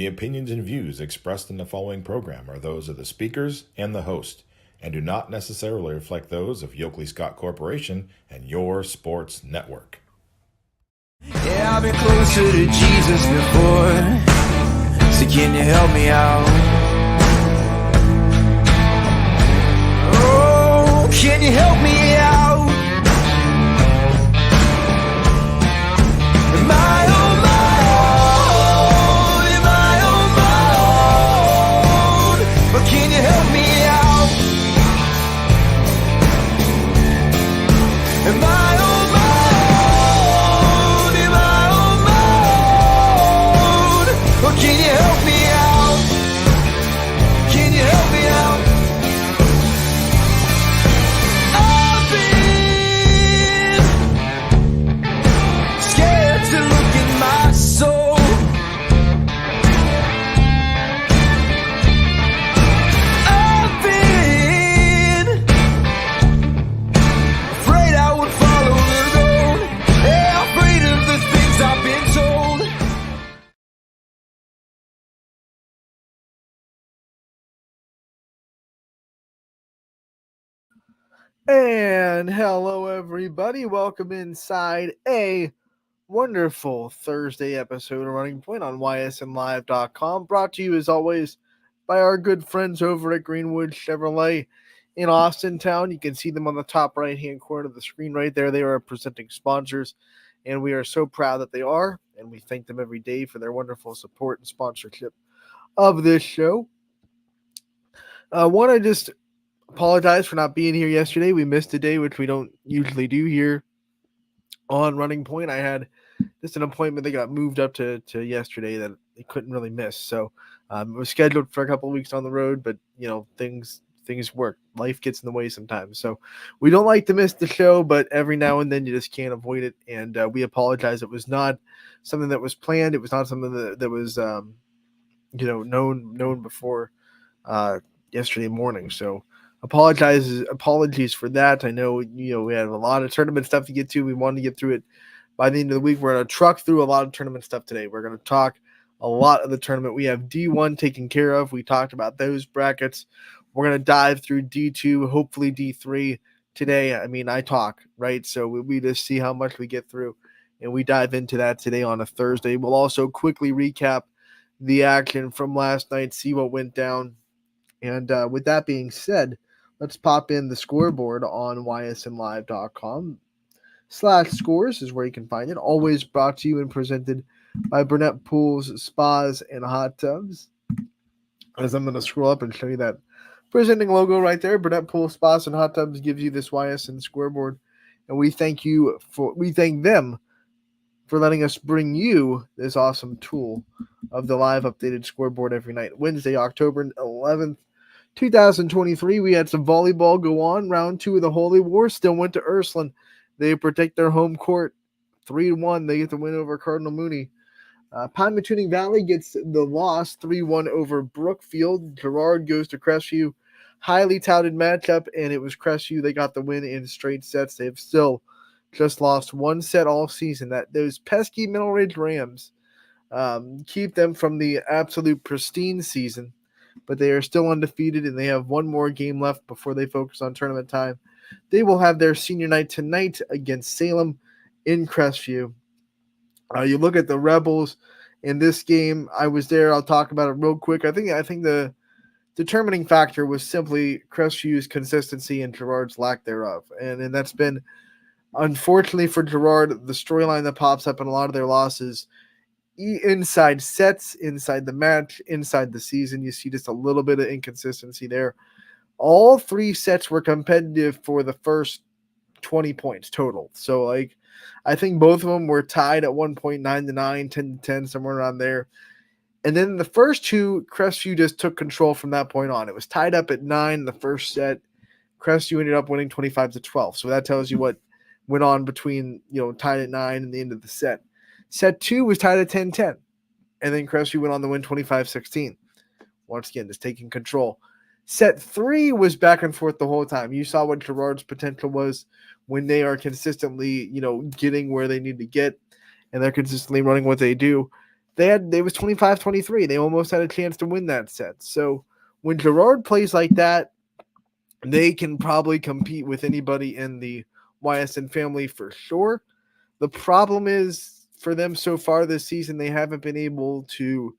The opinions and views expressed in the following program are those of the speakers and the host, and do not necessarily reflect those of Yoakley Scott Corporation and your sports network. Yeah, I've been closer to Jesus before, so can you help me out? Oh, can you help me out? Am I on my own? Am I on my own? Or can you help me out? Am I on my own? Am I on my own? Or can you help me out? Can you help me out? I've been scared to look in my soul. I've been afraid I would follow the road. Yeah, afraid of the things I've been told. And hello, everybody. Welcome inside a wonderful Thursday episode of Running Point on ysnlive.com. Brought to you, as always, by our good friends over at Greenwood Chevrolet in Austin Town. You can see them on the top right-hand corner of the screen right there. They are presenting sponsors, and we are so proud that they are, and we thank them every day for their wonderful support and sponsorship of this show. Want to just apologize for not being here yesterday. We missed a day, which we don't usually do here on Running Point. I had just an appointment that got moved up to yesterday that I couldn't really miss. So it was scheduled for a couple of weeks on the road, but things work. Life gets in the way sometimes. So we don't like to miss the show, but every now and then you just can't avoid it. And we apologize. It was not something that was planned. It was not something that was known before yesterday morning. So apologies for that. I know we have a lot of tournament stuff to get to. We wanted to get through it by the end of the week. We're going to truck through a lot of tournament stuff today. We're going to talk a lot of the tournament. We have D1 taken care of. We talked about those brackets. We're going to dive through D2, hopefully D3 today. I mean, I talk, right? So we just see how much we get through, and we dive into that today on a Thursday. We'll also quickly recap the action from last night, see what went down. And with that being said, let's pop in the scoreboard on ysnlive.com/scores is where you can find it. Always brought to you and presented by Burnett Pools, Spas, and Hot Tubs. As I'm going to scroll up and show you that presenting logo right there, Burnett Pools, Spas, and Hot Tubs gives you this YSN scoreboard. And we thank them for letting us bring you this awesome tool of the live updated scoreboard every night. Wednesday, October 11th, 2023, we had some volleyball go on. Round 2 of the Holy War still went to Ursuline. They protect their home court 3-1. They get the win over Cardinal Mooney. Pymatuning Valley gets the loss 3-1 over Brookfield. Girard goes to Crestview. Highly touted matchup, and it was Crestview. They got the win in straight sets. They've still just lost one set all season. Those pesky Middle Ridge Rams keep them from the absolute pristine season, but they are still undefeated, and they have one more game left before they focus on tournament time. They will have their senior night tonight against Salem in Crestview. You look at the Rebels in this game. I was there. I'll talk about it real quick. I think the determining factor was simply Crestview's consistency and Girard's lack thereof, and that's been, unfortunately for Girard, the storyline that pops up in a lot of their losses. Inside sets, inside the match, inside the season, you see just a little bit of inconsistency there. All 3 sets were competitive for the first 20 points total. So, I think both of them were tied at one point, 9-9, 10-10, somewhere around there. And then the first 2, Crestview just took control from that point on. It was tied up at 9 in the first set. Crestview ended up winning 25-12. So that tells you what went on between, tied at 9 and the end of the set. Set 2 was tied at 10-10, and then Crestview went on to win 25-16. Once again, just taking control. Set 3 was back and forth the whole time. You saw what Girard's potential was when they are consistently, getting where they need to get, and they're consistently running what they do. They was 25-23. They almost had a chance to win that set. So when Girard plays like that, they can probably compete with anybody in the Ysn family for sure. The problem is for them so far this season, they haven't been able to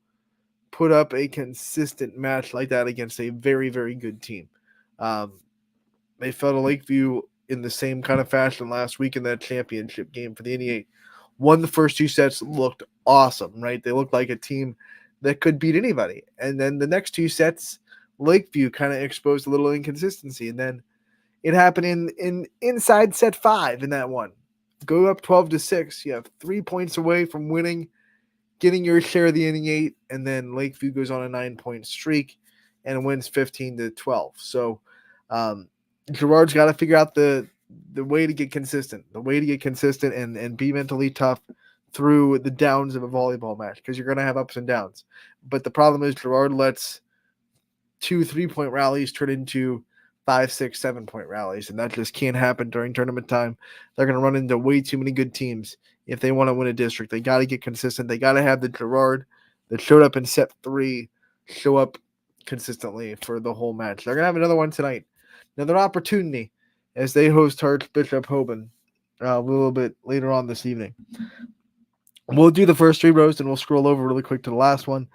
put up a consistent match like that against a very, very good team. They fell to Lakeview in the same kind of fashion last week in that championship game for the NE8. Won the first two sets, looked awesome, right? They looked like a team that could beat anybody. And then the next two sets, Lakeview kind of exposed a little inconsistency. And then it happened in inside set 5 in that one. Go up 12-6. You have 3 points away from winning, getting your share of the NE8, and then Lakeview goes on a 9-point streak and wins 15-12. So Girard's got to figure out the way to get consistent, and be mentally tough through the downs of a volleyball match, because you're going to have ups and downs. But the problem is Girard lets 2 3-point rallies turn into 5, 6, 7-point rallies, and that just can't happen during tournament time. They're going to run into way too many good teams if they want to win a district. They got to get consistent. They got to have the Girard that showed up in set 3 show up consistently for the whole match. They're going to have another one tonight, another opportunity, as they host Archbishop Hoban a little bit later on this evening. We'll do the first 3 rows, and we'll scroll over really quick to the last one.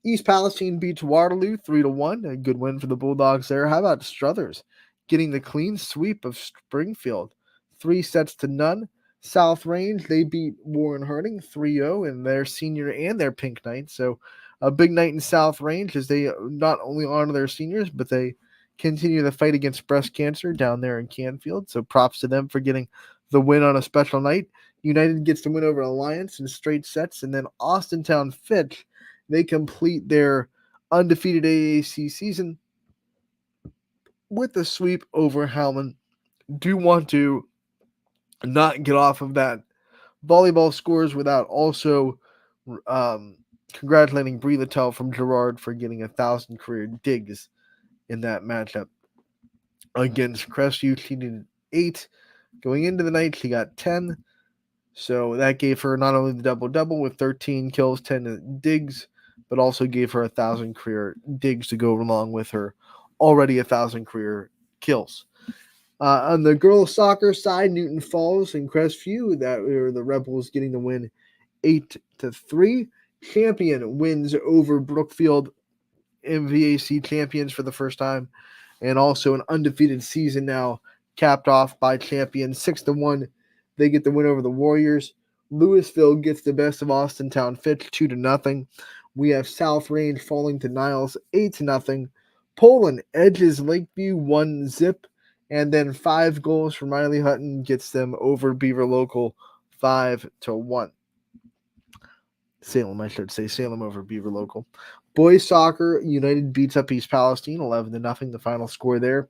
East Palestine beats Waterloo 3-1. A good win for the Bulldogs there. How about Struthers getting the clean sweep of Springfield 3-0? South Range, they beat Warren Harding 3-0 in their senior and their pink night. So a big night in South Range, as they not only honor their seniors, but they continue the fight against breast cancer down there in Canfield. So props to them for getting the win on a special night. United gets the win over Alliance in straight sets. And then Austintown Fitch, they complete their undefeated AAC season with the sweep over Howman. Do want to not get off of that volleyball scores without also congratulating Brie Littell from Girard for getting 1,000 career digs in that matchup against Crestview. She needed 8. Going into the night, she got 10. So that gave her not only the double-double with 13 kills, 10 digs, but also gave her 1,000 career digs to go along with her already 1,000 career kills. On the girls soccer side, Newton Falls and Crestview, that were the Rebels getting the win 8-3. Champion wins over Brookfield, MVAC champions for the first time, and also an undefeated season now capped off by Champion 6-1. They get the win over the Warriors. Louisville gets the best of Austintown Fitch 2-0. We have South Range falling to Niles 8-0. Poland edges Lakeview 1-0. And then 5 goals from Riley Hutton gets them over Beaver Local 5-1. Salem, I should say. Salem over Beaver Local. Boys soccer, United beats up East Palestine 11-0, the final score there.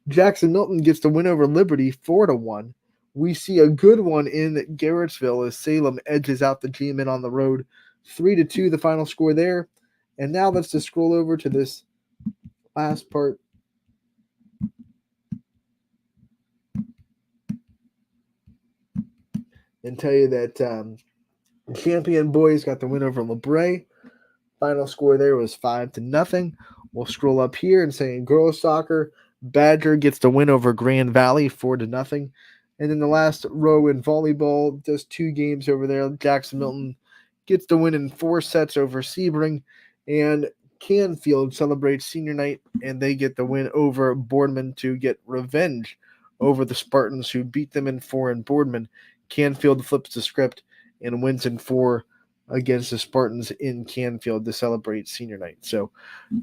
Jackson Milton gets the win over Liberty 4-1. We see a good one in Garrettsville as Salem edges out the G-Men on the road 3-2, the final score there. And now let's just scroll over to this last part. And tell you that Champion boys got the win over LeBray. Final score there was 5-0. We'll scroll up here and say in girls soccer, Badger gets the win over Grand Valley 4-0. And then the last row in volleyball, just 2 games over there. Jackson Milton gets the win in 4 sets over Sebring. And Canfield celebrates senior night, and they get the win over Boardman to get revenge over the Spartans, who beat them in 4 in Boardman. Canfield flips the script and wins in 4 against the Spartans in Canfield to celebrate senior night. So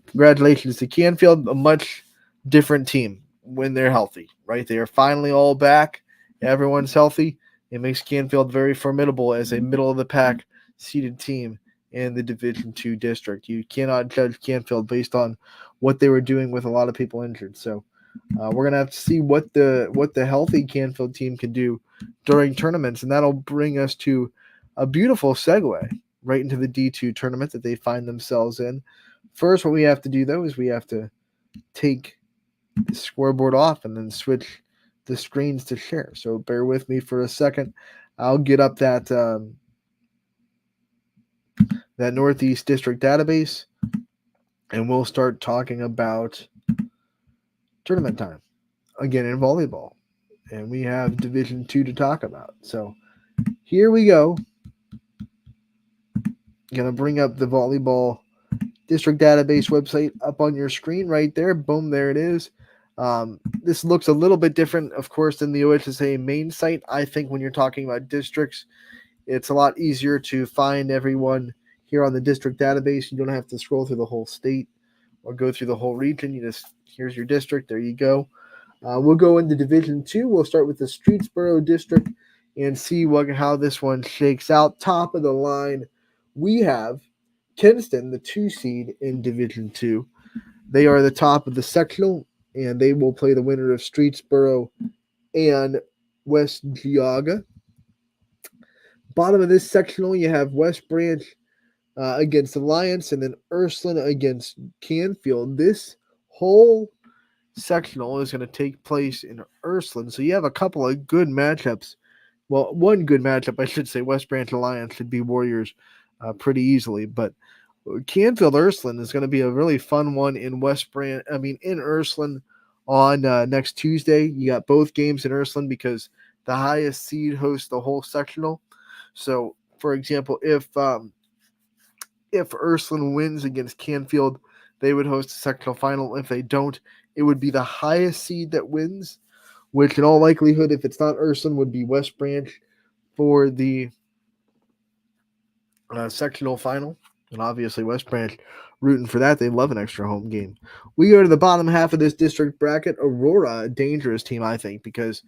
congratulations to Canfield, a much different team when they're healthy, right? They are finally all back. Everyone's healthy. It makes Canfield very formidable as a middle-of-the-pack seeded team in the Division II district. You cannot judge Canfield based on what they were doing with a lot of people injured. So we're going to have to see what the healthy Canfield team can do during tournaments, and that'll bring us to a beautiful segue right into the D2 tournament that they find themselves in. First, what we have to do, though, is we have to take the scoreboard off and then switch the screens to share. So bear with me for a second. I'll get up that that Northeast District database, and we'll start talking about tournament time again in volleyball. And we have Division 2 to talk about. So here we go. Going to bring up the volleyball district database website up on your screen right there. Boom, there it is. This looks a little bit different, of course, than the OHSA main site. I think when you're talking about districts, it's a lot easier to find everyone here on the district database. You don't have to scroll through the whole state or go through the whole region. You just, here's your district. There you go. We'll go into Division 2. We'll start with the Streetsboro district and see how this one shakes out. Top of the line, we have Kinston, the 2 seed in Division 2. They are the top of the sectional, and they will play the winner of Streetsboro and West Geauga. Bottom of this sectional, you have West Branch against Alliance, and then Ursuline against Canfield. This whole sectional is going to take place in Ursuline, so you have a couple of good matchups. Well, one good matchup, I should say. West Branch Alliance should be Warriors pretty easily, but Canfield Ursuline is going to be a really fun one in in Ursuline on next Tuesday. You got both games in Ursuline because the highest seed hosts the whole sectional. So, for example, if Ursuline wins against Canfield, they would host a sectional final. If they don't, it would be the highest seed that wins, which in all likelihood, if it's not Ursuline, would be West Branch for the sectional final. And obviously West Branch rooting for that. They love an extra home game. We go to the bottom half of this district bracket. Aurora, a dangerous team, I think, because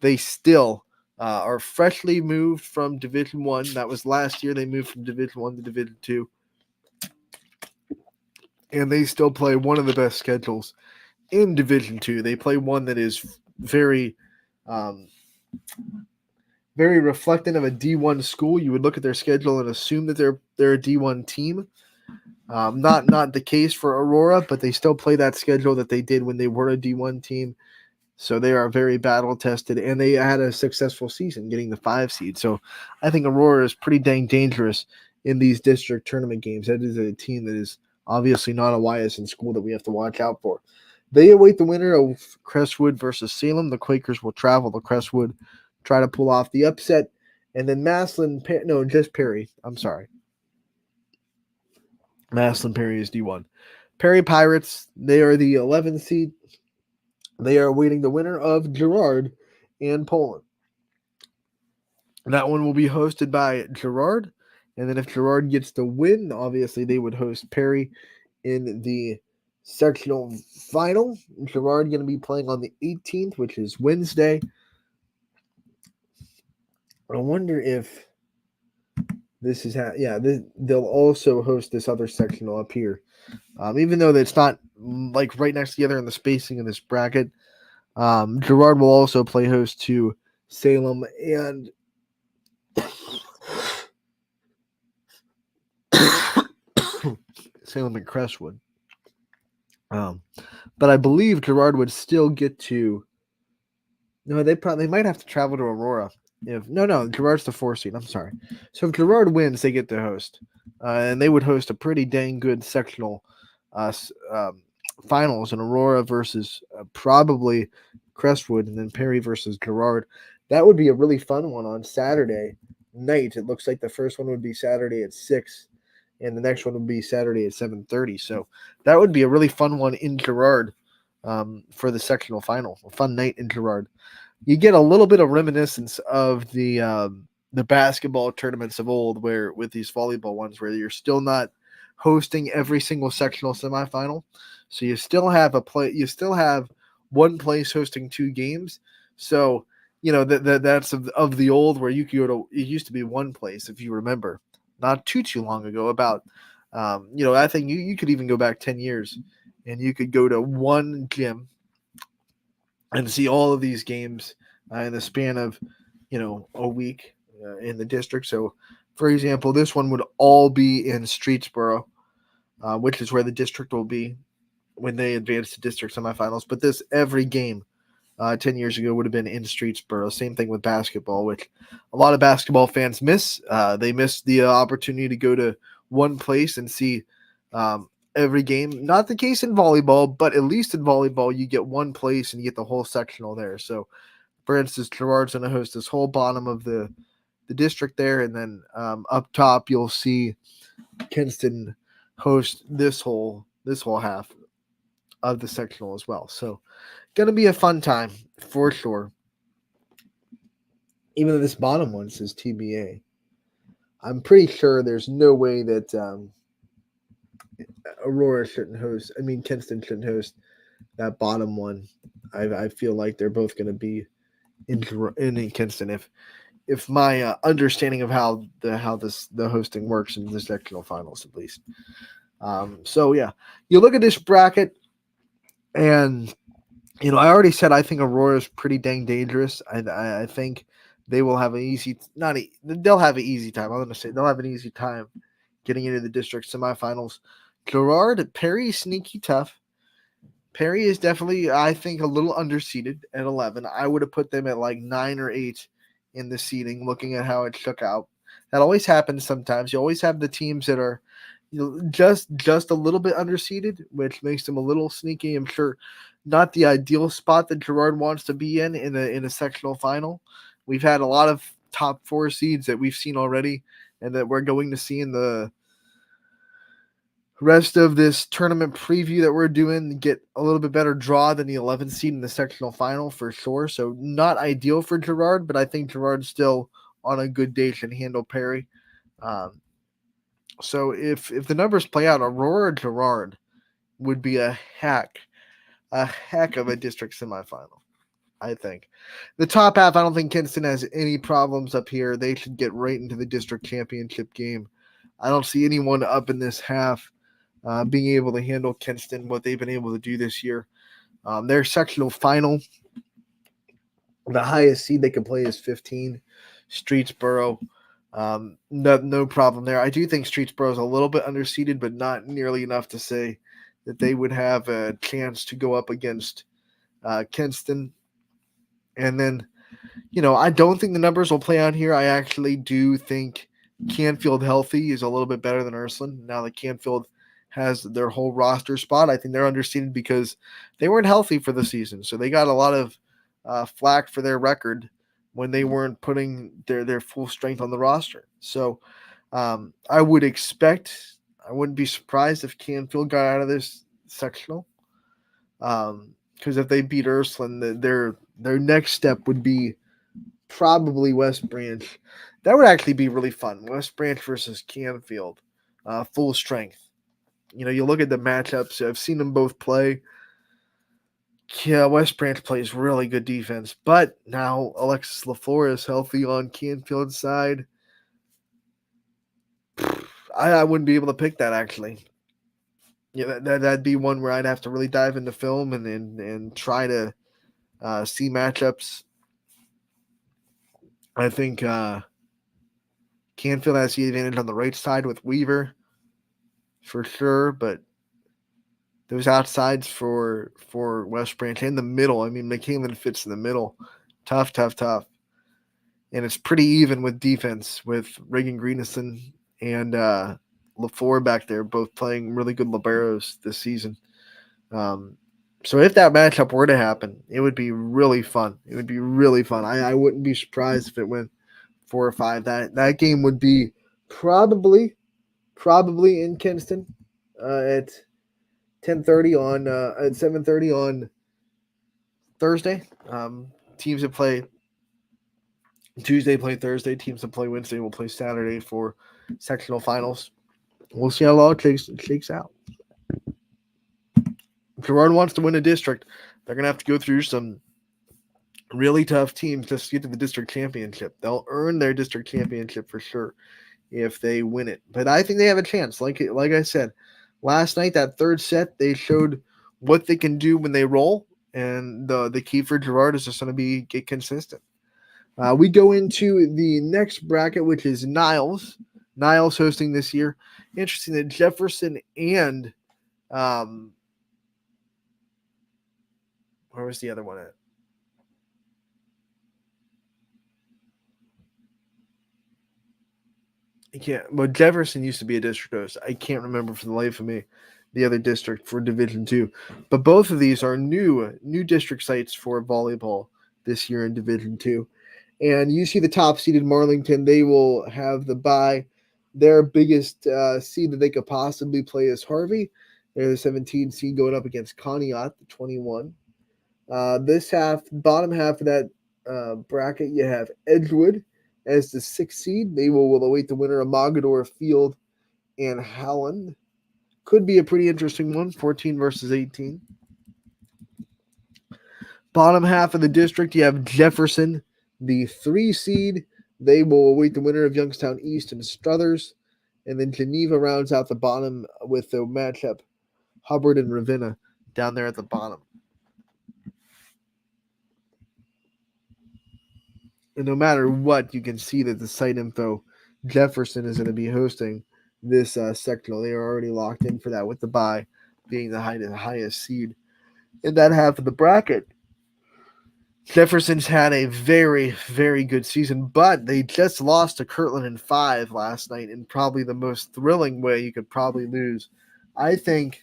they still are freshly moved from Division 1. That was last year. They moved from Division 1 to Division 2. And they still play one of the best schedules in Division 2. They play one that is very very reflective of a D1 school. You would look at their schedule and assume that they're a D1 team. Not the case for Aurora, but they still play that schedule that they did when they were a D1 team. So they are very battle tested, and they had a successful season getting the 5 seed. So I think Aurora is pretty dang dangerous in these district tournament games. That is a team that is obviously not a YSN school that we have to watch out for. They await the winner of Crestwood versus Salem. The Quakers will travel to Crestwood, try to pull off the upset. And then Perry. I'm sorry. Maslin Perry is D1. Perry Pirates, they are the 11th seed. They are awaiting the winner of Girard and Poland. That one will be hosted by Girard. And then if Girard gets the win, obviously they would host Perry in the sectional final. Girard going to be playing on the 18th, which is Wednesday. I wonder if this is they'll also host this other sectional up here. Even though it's not like right next together in the spacing of this bracket, Girard will also play host to Salem and Salem and Crestwood. But I believe Girard would still get to. No, they might have to travel to Aurora. Girard's the 4 seed. I'm sorry. So if Girard wins, they get to host, and they would host a pretty dang good sectional finals in Aurora versus probably Crestwood, and then Perry versus Girard. That would be a really fun one on Saturday night. It looks like the first one would be Saturday at 6, and the next one would be Saturday at 7:30. So that would be a really fun one in Girard for the sectional final. A fun night in Girard. You get a little bit of reminiscence of the basketball tournaments of old, where with these volleyball ones, where you're still not hosting every single sectional semifinal, so you still have one place hosting 2 games. So that's of the old, where you could go to. It used to be one place, if you remember, not too long ago. About I think you could even go back 10 years, and you could go to one gym and see all of these games in the span of, a week in the district. So, for example, this one would all be in Streetsboro, which is where the district will be when they advance to district semifinals. But every game 10 years ago would have been in Streetsboro. Same thing with basketball, which a lot of basketball fans miss. They miss the opportunity to go to one place and see every game. Not the case in volleyball, but at least in volleyball, you get one place and you get the whole sectional there. So, for instance, Girard's going to host this whole bottom of the district there, and then up top you'll see Kinston host this whole half of the sectional as well. So, gonna be a fun time for sure. Even though this bottom one says TBA, I'm pretty sure there's no way that Aurora shouldn't host. I mean, Kinston shouldn't host that bottom one. I feel like they're both going to be in Kinston. If my understanding of how the hosting works in the sectional finals, at least. So yeah, you look at this bracket, and I already said I think Aurora is pretty dang dangerous. I think they will have an easy, they'll have an easy time. I'm going to say they'll have an easy time getting into the district semifinals. Girard, Perry, sneaky tough. Perry is definitely, I think, a little underseeded at 11. I would have put them at like 9 or 8 in the seeding, looking at how it shook out. That always happens sometimes. You always have the teams that are just a little bit underseeded, which makes them a little sneaky. I'm sure not the ideal spot that Girard wants to be in a sectional final. We've had a lot of top 4 seeds that we've seen already and that we're going to see in the rest of this tournament preview that we're doing, get a little bit better draw than the 11th seed in the sectional final for sure. So not ideal for Girard, but I think Girard's still on a good day can handle Perry. So if the numbers play out, Aurora Girard would be a heck of a district semifinal. I think the top half, I don't think Kinston has any problems up here. They should get right into the district championship game. I don't see anyone up in this half being able to handle Kinston, what they've been able to do this year. Their sectional final, the highest seed they can play is 15, Streetsboro. No problem there. I do think Streetsboro is a little bit underseeded, but not nearly enough to say that they would have a chance to go up against Kinston. And then, I don't think the numbers will play out here. I actually do think Canfield healthy is a little bit better than Ursuline. Now that Canfield has their whole roster spot, I think they're underseeded because they weren't healthy for the season. So they got a lot of flack for their record when they weren't putting their full strength on the roster. So I wouldn't be surprised if Canfield got out of this sectional. Because if they beat Ursuline, their next step would be probably West Branch. That would actually be really fun. West Branch versus Canfield, full strength. You look at the matchups. I've seen them both play. Yeah, West Branch plays really good defense, but now Alexis LaFleur is healthy on Canfield's side. I wouldn't be able to pick that actually. Yeah, that'd be one where I'd have to really dive into film and try to see matchups. I think Canfield has the advantage on the right side with Weaver for sure, but those outsides for West Branch and the middle, I mean, McCain fits in the middle. Tough. And it's pretty even with defense with Reagan Greenison and LaFleur back there, both playing really good liberos this season. So if that matchup were to happen, it would be really fun. I wouldn't be surprised if it went 4 or 5. That game would be probably in Kinston at 10:30 on at 7:30 on Thursday. Teams that play Tuesday play Thursday. Teams that play Wednesday will play Saturday for sectional finals. We'll see how it all shakes out. If Girard wants to win a district, they're going to have to go through some really tough teams just to get to the district championship. They'll earn their district championship for sure if they win it. But I think they have a chance. Like I said, last night, that third set, they showed what they can do when they roll. And the key for Girard is just going to get consistent. We go into the next bracket, which is Niles. Niles hosting this year. Interesting that Jefferson and where was the other one at? I can't. Well, Jefferson used to be a district host. I can't remember for the life of me the other district for Division Two, but both of these are new district sites for volleyball this year in Division Two. And you see the top seeded Marlington; they will have the bye. Their biggest seed that they could possibly play is Harvey. They're the 17 seed going up against Conneaut, the 21. Bottom half of that bracket, you have Edgewood as the 6th seed. They will await the winner of Mogador Field and Howland. Could be a pretty interesting one, 14 versus 18. Bottom half of the district, you have Jefferson, the 3 seed. They will await the winner of Youngstown East and Struthers. And then Geneva rounds out the bottom with the matchup Hubbard and Ravenna down there at the bottom. And no matter what, you can see that the site info, Jefferson is going to be hosting this sectional. They are already locked in for that with the bye being the highest seed in that half of the bracket. Jefferson's had a very, very good season, but they just lost to Kirtland in 5 last night in probably the most thrilling way you could probably lose. I think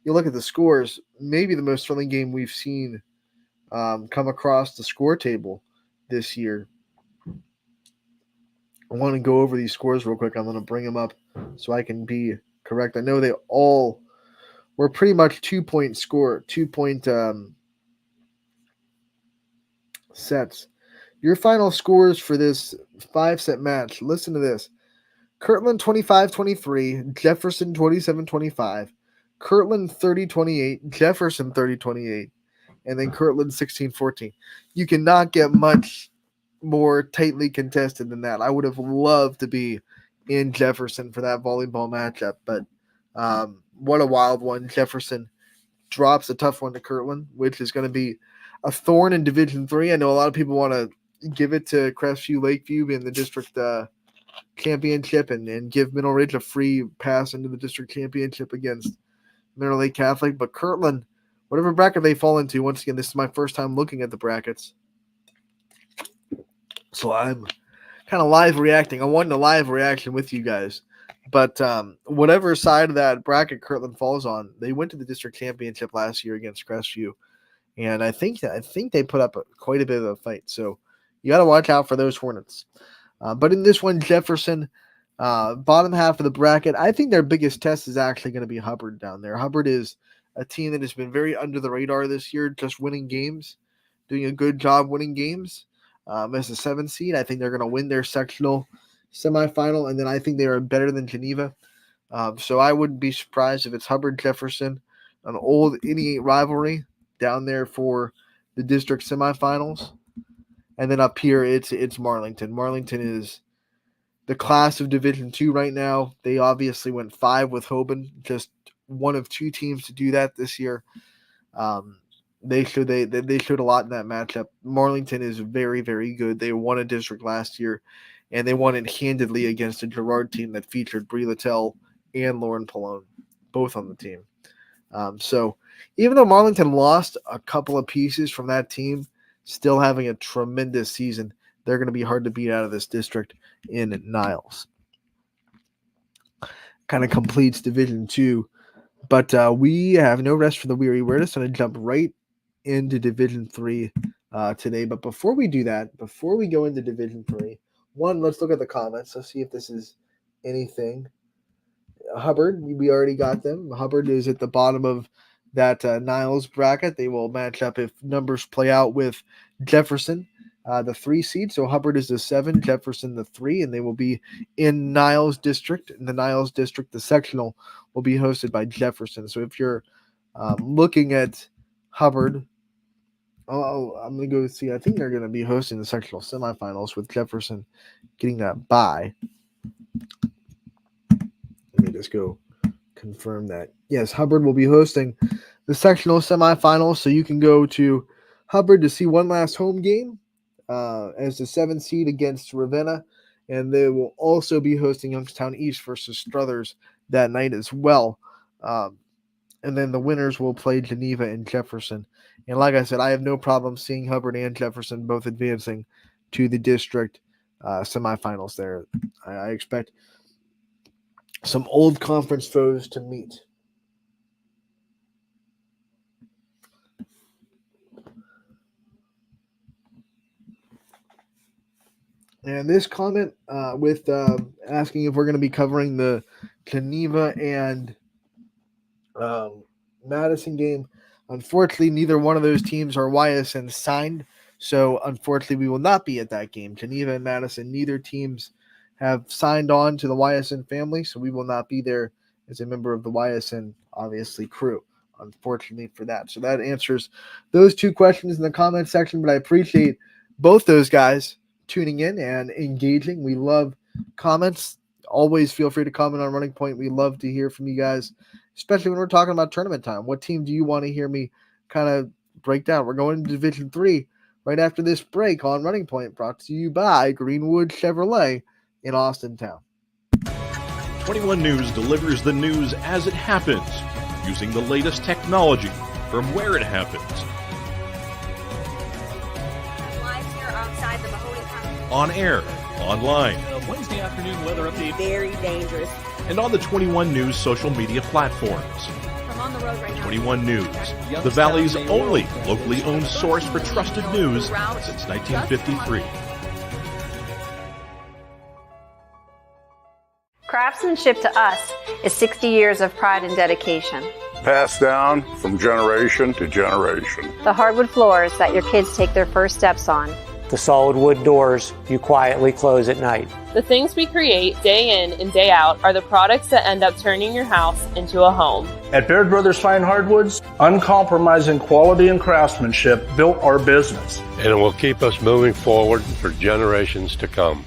you look at the scores, maybe the most thrilling game we've seen come across the score table this year. I want to go over these scores real quick. I'm going to bring them up so I can be correct. I know they all were pretty much 2-point score, 2-point sets. Your final scores for this 5-set match, listen to this. Kirtland 25-23, Jefferson 27-25, Kirtland 30-28, Jefferson 30-28, and then Kirtland 16-14. You cannot get much more tightly contested than that. I would have loved to be in Jefferson for that volleyball matchup, but what a wild one. Jefferson drops a tough one to Kirtland, which is going to be a thorn in Division 3. I know a lot of people want to give it to Crestview Lakeview in the district championship and give Middle Ridge a free pass into the district championship against Mineral Lake Catholic, but Kirtland, whatever bracket they fall into, once again, this is my first time looking at the brackets, so I'm kind of live reacting. I wanted a live reaction with you guys. But whatever side of that bracket Kirtland falls on, they went to the district championship last year against Crestview. And I think they put up quite a bit of a fight. So you got to watch out for those Hornets. But in this one, Jefferson, bottom half of the bracket, I think their biggest test is actually going to be Hubbard down there. Hubbard is a team that has been very under the radar this year, just winning games, doing a good job winning games. As a 7 seed, I think they're going to win their sectional semifinal, and then I think they are better than Geneva. So I wouldn't be surprised if it's Hubbard Jefferson, an old NE8 rivalry down there for the district semifinals, and then up here it's Marlington. Marlington is the class of Division 2 right now. They obviously went 5 with Hoban, just one of 2 teams to do that this year. They showed a lot in that matchup. Marlington is very, very good. They won a district last year, and they won it handedly against a Girard team that featured Brie Littell and Lauren Pallone, both on the team. So even though Marlington lost a couple of pieces from that team, still having a tremendous season, they're going to be hard to beat out of this district in Niles. Kind of completes Division 2. But we have no rest for the weary. We're just going to jump right into Division 3 today. But before we do that, before we go into Division 3, let's look at the comments. Let's see if this is anything. Hubbard, we already got them. Hubbard is at the bottom of that Niles bracket. They will match up if numbers play out with Jefferson, the 3 seed. So Hubbard is the 7, Jefferson the 3, and they will be in Niles district. In the Niles district, the sectional will be hosted by Jefferson. So if you're looking at Hubbard, I'm going to go see. I think they're going to be hosting the sectional semifinals with Jefferson getting that bye. Let me just go confirm that. Yes, Hubbard will be hosting the sectional semifinals, so you can go to Hubbard to see one last home game as the 7 seed against Ravenna, and they will also be hosting Youngstown East versus Struthers that night as well. And then the winners will play Geneva and Jefferson. And like I said, I have no problem seeing Hubbard and Jefferson both advancing to the district semifinals there. I expect some old conference foes to meet. And this comment with asking if we're going to be covering the Geneva and Madison game. Unfortunately, neither one of those teams are YSN signed. So, unfortunately, we will not be at that game. Geneva and Madison, neither teams have signed on to the YSN family. So, we will not be there as a member of the YSN, obviously, crew. Unfortunately for that. So, that answers those two questions in the comment section. But I appreciate both those guys tuning in and engaging. We love comments. Always feel free to comment on Running Point. We love to hear from you guys, especially when we're talking about tournament time. What team do you want to hear me kind of break down? We're going to Division 3 right after this break on Running Point, brought to you by Greenwood Chevrolet in Austintown. 21 News delivers the news as it happens, using the latest technology from where it happens. On air, online, Wednesday afternoon weather update. Very dangerous. and on the 21 News social media platforms. I'm on the road right now. 21 News, the Valley's only locally owned source for trusted news since 1953. Craftsmanship to us is 60 years of pride and dedication. Passed down from generation to generation. The hardwood floors that your kids take their first steps on. The solid wood doors you quietly close at night. The things we create day in and day out are the products that end up turning your house into a home. At Baird Brothers Fine Hardwoods, uncompromising quality and craftsmanship built our business. And it will keep us moving forward for generations to come.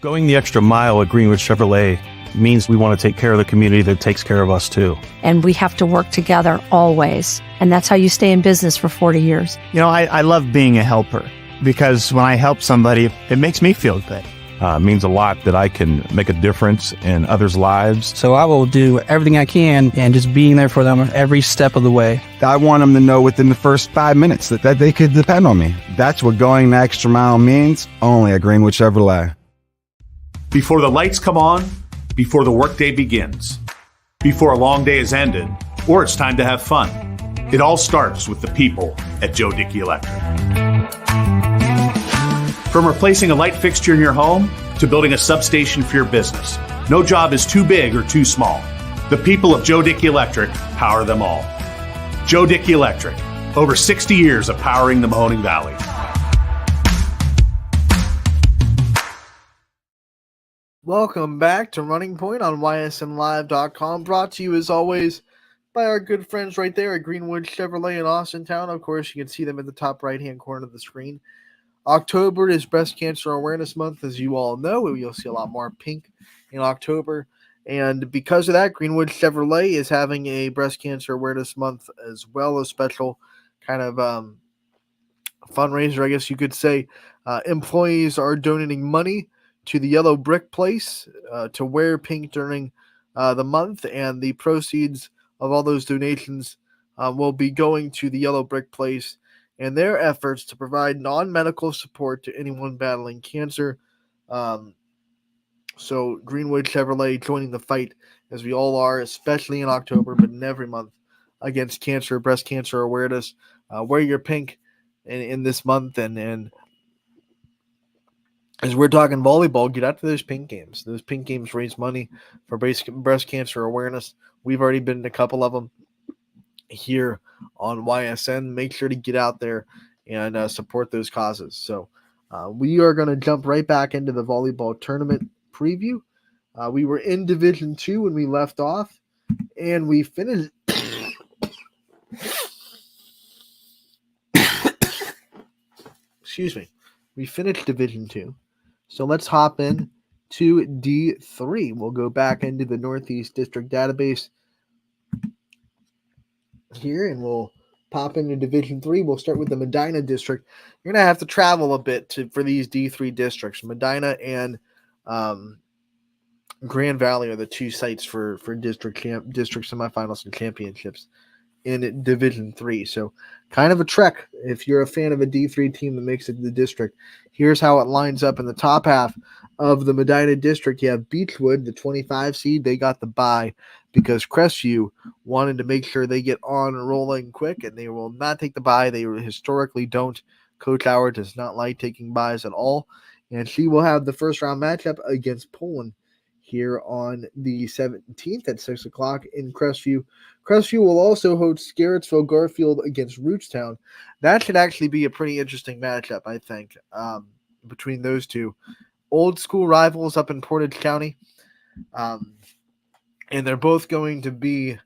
Going the extra mile at Greenwood Chevrolet means we want to take care of the community that takes care of us too. And we have to work together always. And that's how you stay in business for 40 years. You know, I love being a helper because when I help somebody, it makes me feel good. It means a lot that I can make a difference in others' lives. So I will do everything I can and just being there for them every step of the way. I want them to know within the first 5 minutes that they could depend on me. That's what going the extra mile means, only at Greenwood Chevrolet. Before the lights come on, before the workday begins, before a long day is ended, or it's time to have fun. It all starts with the people at Joe Dickey Electric. From replacing a light fixture in your home to building a substation for your business, no job is too big or too small. The people of Joe Dickey Electric power them all. Joe Dickey Electric, over 60 years of powering the Mahoning Valley. Welcome back to Running Point on ysnlive.com, brought to you as always by our good friends right there at Greenwood Chevrolet in Austintown. Of course, you can see them at the top right-hand corner of the screen. October is Breast Cancer Awareness Month, as you all know. You'll see a lot more pink in October. And because of that, Greenwood Chevrolet is having a Breast Cancer Awareness Month as well, a special kind of fundraiser, I guess you could say. Employees are donating money to the Yellow Brick Place to wear pink during the month, and the proceeds of all those donations will be going to the Yellow Brick Place and their efforts to provide non-medical support to anyone battling cancer. So Greenwood Chevrolet joining the fight, as we all are, especially in October, but in every month, against cancer, breast cancer awareness. Wear your pink in this month, and as we're talking volleyball, get out to those pink games. Those pink games raise money for breast cancer awareness. We've already been in a couple of them here on YSN. Make sure to get out there and support those causes. So we are going to jump right back into the volleyball tournament preview. We were in Division 2 when we left off, and we finished. Excuse me. We finished Division 2. So let's hop in to D3. We'll go back into the Northeast District database here, and we'll pop into Division 3. We'll start with the Medina District. You're going to have to travel a bit for these D3 districts. Medina and Grand Valley are the two sites for district semifinals and championships in Division 3. So kind of a trek if you're a fan of a D3 team that makes it to the district. Here's how it lines up in the top half of the Medina district. You have Beechwood, the 25 seed. They got the bye because Crestview wanted to make sure they get on rolling quick, and they will not take the bye. They historically don't. Coach Howard does not like taking byes at all, and she will have the first round matchup against Poland here on the 17th at 6 o'clock in Crestview. Crestview will also host Scarrettsville Garfield against Rootstown. That should actually be a pretty interesting matchup, I think, between those two. Old school rivals up in Portage County. And they're both going to be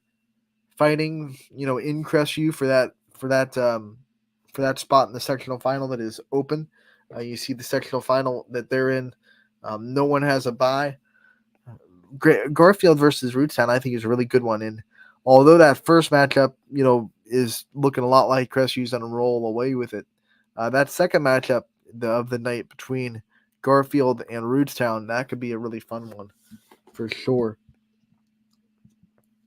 fighting, in Crestview for that spot in the sectional final that is open. You see the sectional final that they're in. No one has a bye. Garfield versus Rootstown, I think, is a really good one. And although that first matchup, is looking a lot like Crestview's on a roll away with it, that second matchup of the night between Garfield and Rootstown, that could be a really fun one for sure.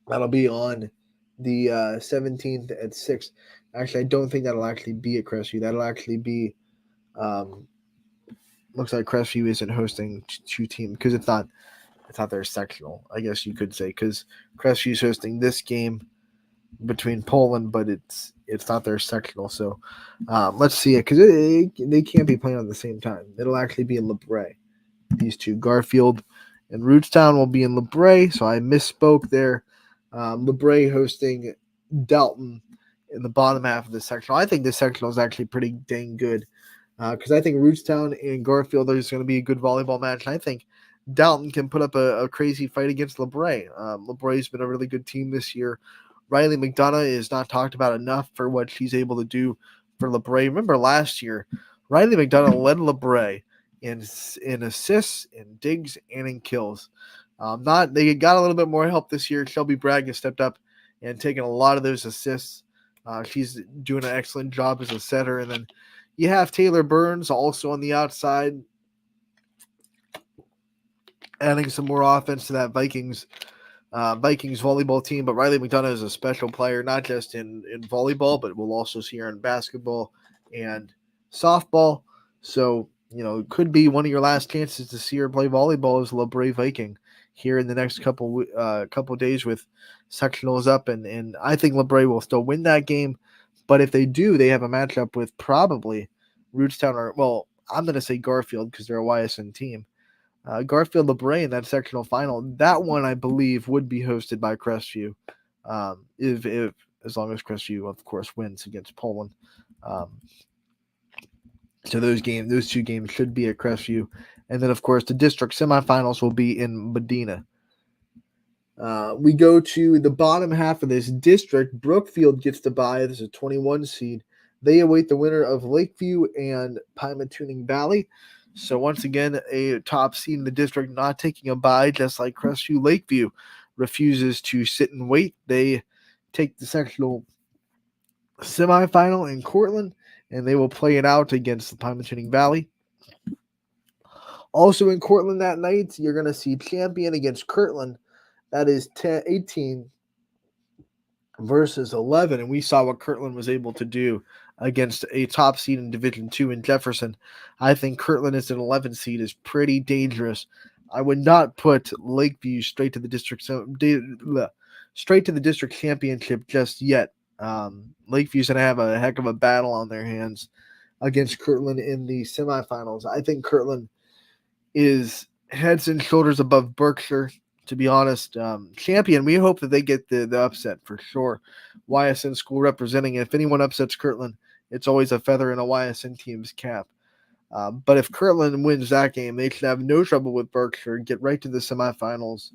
That'll be on the 17th at 6. Actually, I don't think that'll actually be at Crestview. That'll actually be looks like Crestview isn't hosting two teams because it's not their sectional, I guess you could say, because Crestview's hosting this game between Poland, but it's not their sectional. So let's see it because they can't be playing at the same time. It'll actually be in LeBray. These two, Garfield and Rootstown, will be in LeBray. So I misspoke there. LeBray hosting Dalton in the bottom half of the sectional. I think this sectional is actually pretty dang good because I think Rootstown and Garfield are just going to be a good volleyball match. And I think Dalton can put up a crazy fight against LeBray. LeBray's been a really good team this year. Riley McDonough is not talked about enough for what she's able to do for LeBray. Remember last year, Riley McDonough led LeBray in assists, in digs, and in kills. They got a little bit more help this year. Shelby Bragg has stepped up and taken a lot of those assists. She's doing an excellent job as a setter. And then you have Taylor Burns also on the outside, adding some more offense to that Vikings volleyball team. But Riley McDonough is a special player, not just in volleyball, but we'll also see her in basketball and softball. So, it could be one of your last chances to see her play volleyball as LeBray Viking here in the next couple days with sectionals up. And I think LeBray will still win that game. But if they do, they have a matchup with probably Rootstown I'm going to say Garfield because they're a YSN team. Garfield LeBray in that sectional final. That one, I believe, would be hosted by Crestview, if as long as Crestview, of course, wins against Poland. So those two games should be at Crestview, and then of course the district semifinals will be in Medina. We go to the bottom half of this district. Brookfield gets the bye. This is a 21 seed. They await the winner of Lakeview and Pymatuning Valley. So once again, a top seed in the district not taking a bye, just like Crestview. Lakeview refuses to sit and wait. They take the sectional semifinal in Cortland, and they will play it out against the Pymatuning Valley. Also in Cortland that night, you're going to see Champion against Kirtland. That is 18 versus 11, and we saw what Kirtland was able to do against a top seed in Division 2 in Jefferson. I think Kirtland as an 11 seed is pretty dangerous. I would not put Lakeview straight to the district championship just yet. Lakeview's going to have a heck of a battle on their hands against Kirtland in the semifinals. I think Kirtland is heads and shoulders above Berkshire. To be honest, Champion, we hope that they get the upset for sure. YSN school representing. If anyone upsets Kirtland, it's always a feather in a YSN team's cap. But if Kirtland wins that game, they should have no trouble with Berkshire, get right to the semifinals.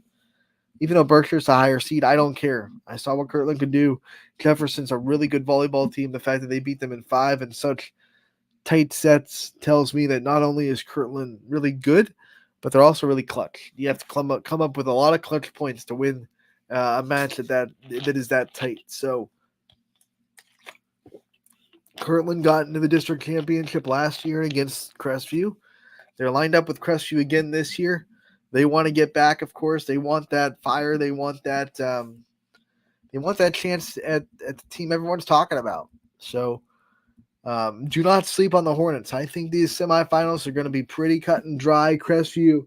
Even though Berkshire's a higher seed, I don't care. I saw what Kirtland could do. Jefferson's a really good volleyball team. The fact that they beat them in 5 in such tight sets tells me that not only is Kirtland really good, but they're also really clutch. You have to come up with a lot of clutch points to win a match that is that tight. So Kirtland got into the district championship last year against Crestview. They're lined up with Crestview again this year. They want to get back, of course. They want that fire. They want that They want that chance at the team everyone's talking about. So do not sleep on the Hornets. I think these semifinals are going to be pretty cut and dry. Crestview,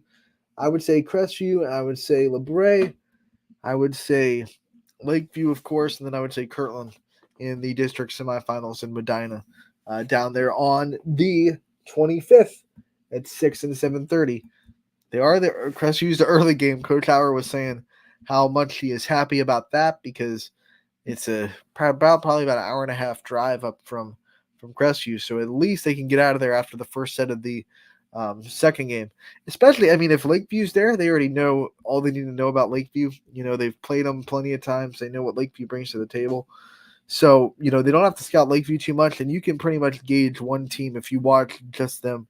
I would say Crestview. I would say LeBray. I would say Lakeview, of course, and then I would say Kirtland in the district semifinals in Medina down there on the 25th at 6 and 7:30. They are the Crestview's the early game. Coach Hauer was saying how much he is happy about that because it's probably about an hour and a half drive up from Crestview, so at least they can get out of there after the first set of the second game. Especially, I mean, if Lakeview's there, they already know all they need to know about Lakeview. You know, they've played them plenty of times. They know what Lakeview brings to the table. So, you know, they don't have to scout Lakeview too much, and you can pretty much gauge one team if you watch just them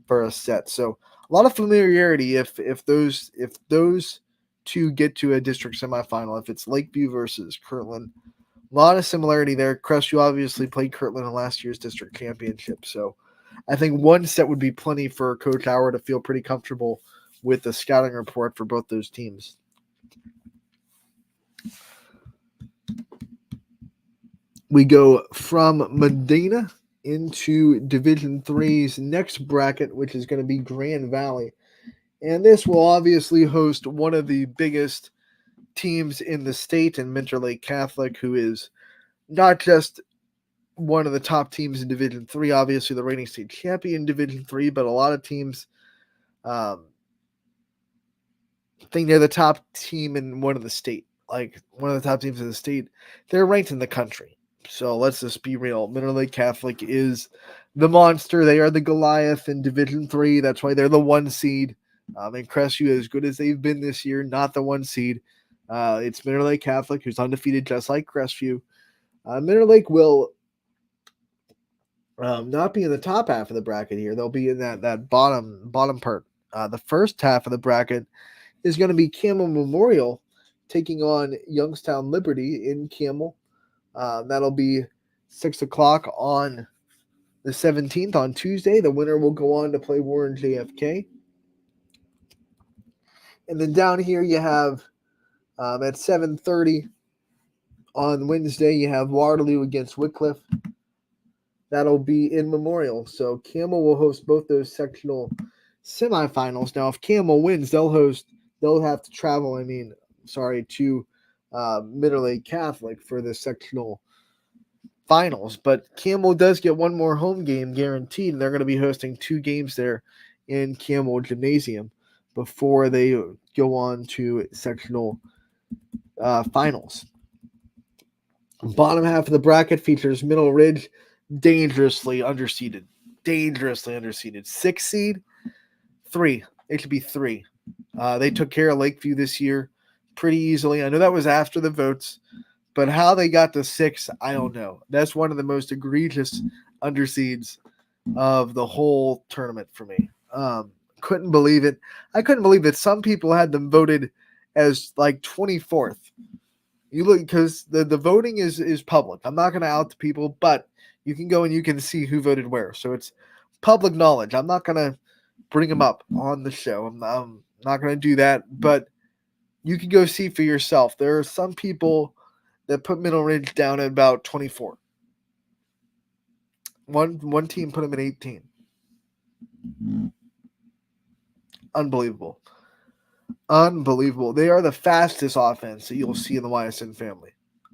for a set. So a lot of familiarity if those two get to a district semifinal. If it's Lakeview versus Kirtland, a lot of similarity there. Crestview obviously played Kirtland in last year's district championship, so I think one set would be plenty for Coach Howard to feel pretty comfortable with the scouting report for both those teams. We go from Medina into Division III's next bracket, which is going to be Grand Valley. And this will obviously host one of the biggest teams in the state in Minter Lake Catholic, who is not just one of the top teams in Division III, obviously the reigning state champion in Division III, but a lot of teams think they're the top team in one of the state, like one of the top teams in the state. They're ranked in the country. So let's just be real. Minter Lake Catholic is the monster. They are the Goliath in Division III. That's why they're the 1 seed. And Crestview, as good as they've been this year, not the 1 seed. It's Minter Lake Catholic, who's undefeated just like Crestview. Minter Lake will not be in the top half of the bracket here. They'll be in that bottom part. The first half of the bracket is going to be Camel Memorial taking on Youngstown Liberty in Camel. That'll be 6 o'clock on the 17th on Tuesday. The winner will go on to play Warren JFK. And then down here you have at 7:30 on Wednesday, you have Waterloo against Wycliffe. That'll be in Memorial. So Camel will host both those sectional semifinals. Now, if Camel wins, they'll have to travel, to Minter Lake Catholic for the sectional finals. But Camel does get one more home game guaranteed, and they're going to be hosting 2 games there in Camel Gymnasium before they go on to sectional finals. Bottom half of the bracket features Middle Ridge, dangerously underseeded. 6 seed, 3. It should be 3. They took care of Lakeview this year pretty easily. I know that was after the votes, but how they got to 6, I don't know. That's one of the most egregious underseeds of the whole tournament for me. Couldn't believe it. I couldn't believe that some people had them voted as like 24th. You look, because the voting is public. I'm not going to out the people, but you can go and you can see who voted where. So it's public knowledge. I'm not going to bring them up on the show. I'm not going to do that, but you can go see for yourself. There are some people that put Middle Ridge down at about 24. One team put them at 18. Unbelievable. They are the fastest offense that you'll see in the Ysn family,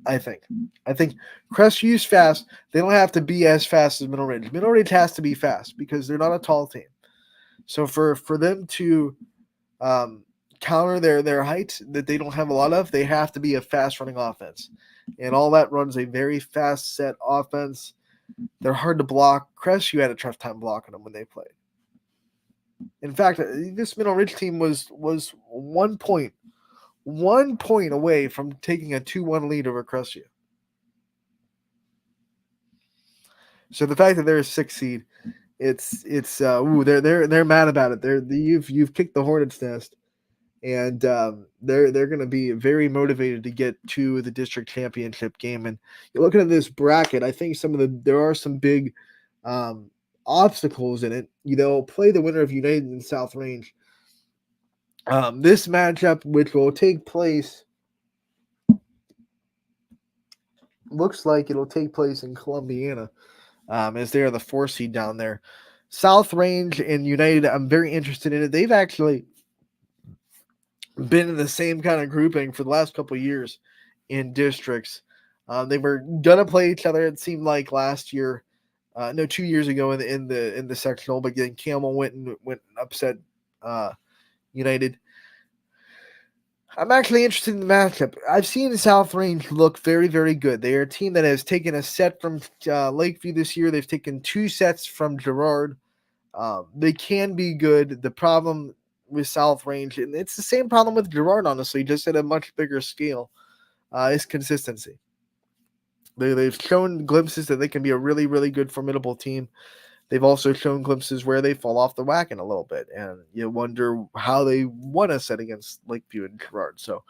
I think. I think Crestview's fast. They don't have to be as fast as Middle Ridge. Middle Ridge has to be fast because they're not a tall team. So for them to counter their height that they don't have a lot of, they have to be a fast-running offense. And all that runs a very fast-set offense. They're hard to block. Crestview had a tough time blocking them when they played. In fact, this Middle Ridge team was 1 point away from taking a 2-1 lead over Crestview. So the fact that they're a 6 seed, they're mad about it. You've kicked the hornet's nest, and they're going to be very motivated to get to the district championship game. And you're looking at this bracket, I think there are some big obstacles in it. They'll play the winner of United and South Range. This matchup, which will take place looks like it'll take place in Columbiana, as they are the 4 seed down there. South Range and United, I'm very interested in it. They've actually been in the same kind of grouping for the last couple of years in districts. They were gonna play each other. It seemed like last year, 2 years ago in the sectional, but then Camel went and upset United. I'm actually interested in the matchup. I've seen South Range look very, very good. They are a team that has taken a set from Lakeview this year. They've taken 2 sets from Girard. They can be good. The problem with South Range, and it's the same problem with Girard, honestly, just at a much bigger scale, is consistency. They've shown glimpses that they can be a really, really good, formidable team. They've also shown glimpses where they fall off the wagon a little bit, and you wonder how they won a set against Lakeview and Girard. So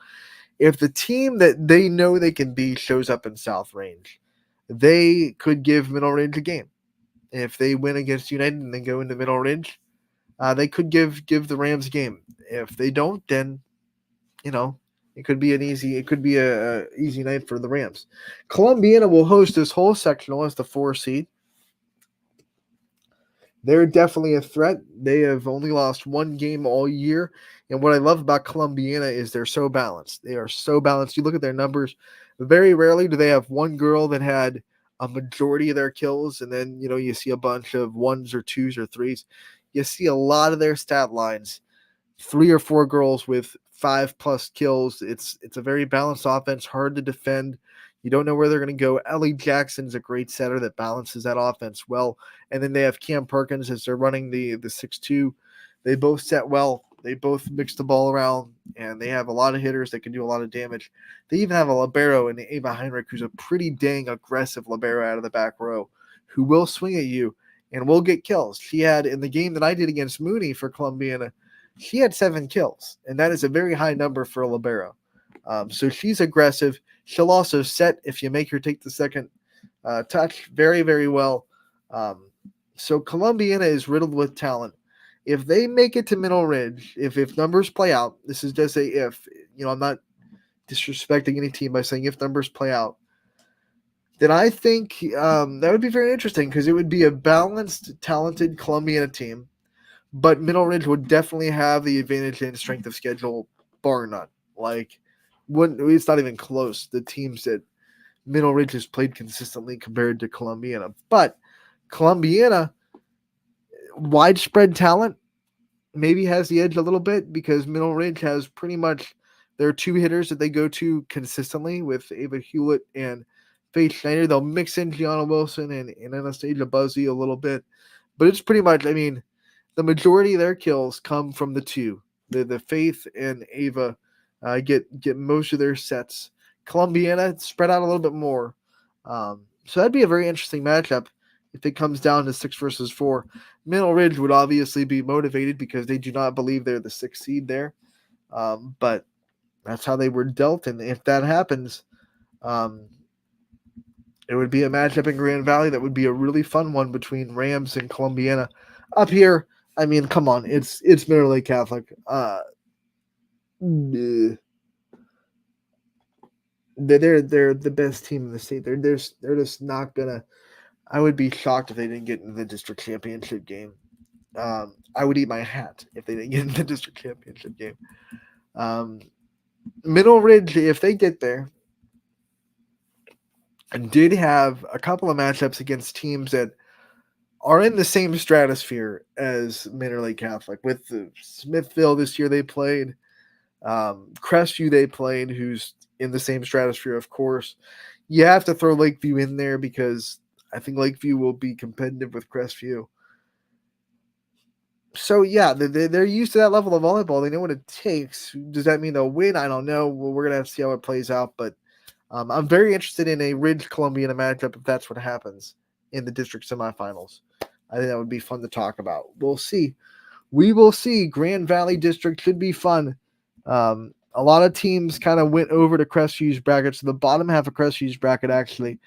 if the team that they know they can be shows up in South Range, they could give Middle Ridge a game. If they win against United and then go into Middle Ridge, they could give the Rams a game. If they don't, then it could be a easy night for the Rams. Columbiana will host this whole sectional as the 4 seed. They're definitely a threat. They have only lost 1 game all year. And what I love about Columbiana is they're so balanced. They are so balanced. You look at their numbers. Very rarely do they have one girl that had a majority of their kills, and then you see a bunch of 1s or 2s or 3s. You see a lot of their stat lines, 3 or 4 girls with 5+ kills. It's a very balanced offense, hard to defend. You don't know where they're going to go. Ellie Jackson's a great setter that balances that offense well. And then they have Cam Perkins as they're running the 6-2. They both set well. They both mix the ball around, and they have a lot of hitters that can do a lot of damage. They even have a libero in Ava Heinrich, who's a pretty dang aggressive libero out of the back row, who will swing at you and will get kills. She had, in the game that I did against Mooney for Columbiana, she had 7 kills, and that is a very high number for a libero. So she's aggressive. She'll also set if you make her take the second touch very, very well. So Columbiana is riddled with talent. If they make it to Middle Ridge, if numbers play out, this is just a if. I'm not disrespecting any team by saying if numbers play out, then I think that would be very interesting because it would be a balanced, talented Columbiana team. But Middle Ridge would definitely have the advantage in strength of schedule, bar none. It's not even close. The teams that Middle Ridge has played consistently compared to Columbiana. But Columbiana, widespread talent, maybe has the edge a little bit because Middle Ridge has pretty much their 2 hitters that they go to consistently with Ava Hewlett and Faith Schneider. They'll mix in Gianna Wilson and Anastasia Buzzy a little bit. But it's pretty much, the majority of their kills come from the 2. The Faith and Ava get most of their sets. Columbiana spread out a little bit more. So that'd be a very interesting matchup if it comes down to 6 versus 4. Middle Ridge would obviously be motivated because they do not believe they're the 6th seed there. But that's how they were dealt. And if that happens, it would be a matchup in Grand Valley that would be a really fun one between Rams and Columbiana. Up here, come on, it's Middle Lake Catholic. They're the best team in the state. They're just not gonna. I would be shocked if they didn't get into the district championship game. I would eat my hat if they didn't get into the district championship game. Middle Ridge, if they get there, and did have a couple of matchups against teams that are in the same stratosphere as Middle Lake Catholic. With Smithville this year, they played. Crestview they played, who's in the same stratosphere, of course. You have to throw Lakeview in there because I think Lakeview will be competitive with Crestview. So, yeah, they're used to that level of volleyball. They know what it takes. Does that mean they'll win? I don't know. Well, we're going to have to see how it plays out. But I'm very interested in a Ridge Columbiana matchup if that's what happens in the district semifinals. I think that would be fun to talk about. We'll see. We will see. Grand Valley District should be fun. A lot of teams kind of went over to Crestview's bracket. So the bottom half of Crestview's bracket actually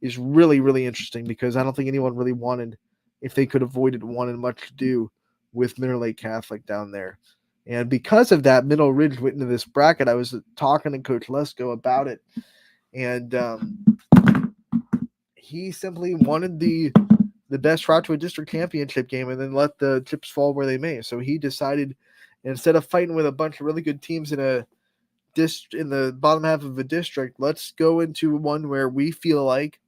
is really, really interesting because I don't think anyone really wanted, if they could avoid it, wanted much to do with Middle Lake Catholic down there. And because of that, Middle Ridge went into this bracket. I was talking to Coach Lesko about it. And he simply wanted the best route to a district championship game and then let the chips fall where they may. So he decided, instead of fighting with a bunch of really good teams in the bottom half of a district, let's go into one where we feel like,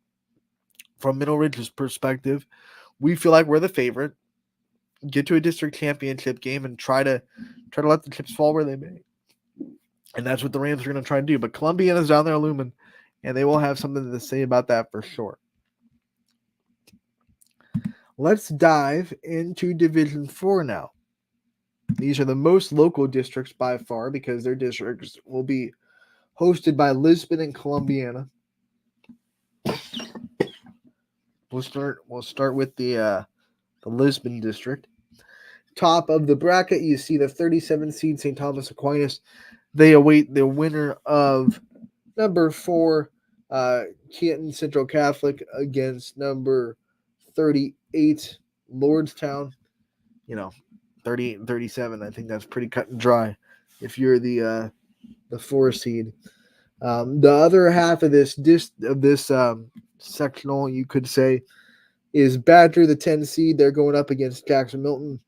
from Middle Ridge's perspective, we feel like we're the favorite, get to a district championship game and try to let the chips fall where they may. And that's what the Rams are going to try to do. But Columbiana's down there looming, and they will have something to say about that for sure. Let's dive into Division 4 now. These are the most local districts by far because their districts will be hosted by Lisbon and Columbiana. We'll start with the Lisbon district. Top of the bracket, you see the 37 seed St. Thomas Aquinas. They await the winner of number 4 Canton Central Catholic against number 38 Lordstown. 38 and 37. I think that's pretty cut and dry if you're the 4 seed. The other half of this sectional, you could say, is Badger, the 10 seed. They're going up against Jackson Milton,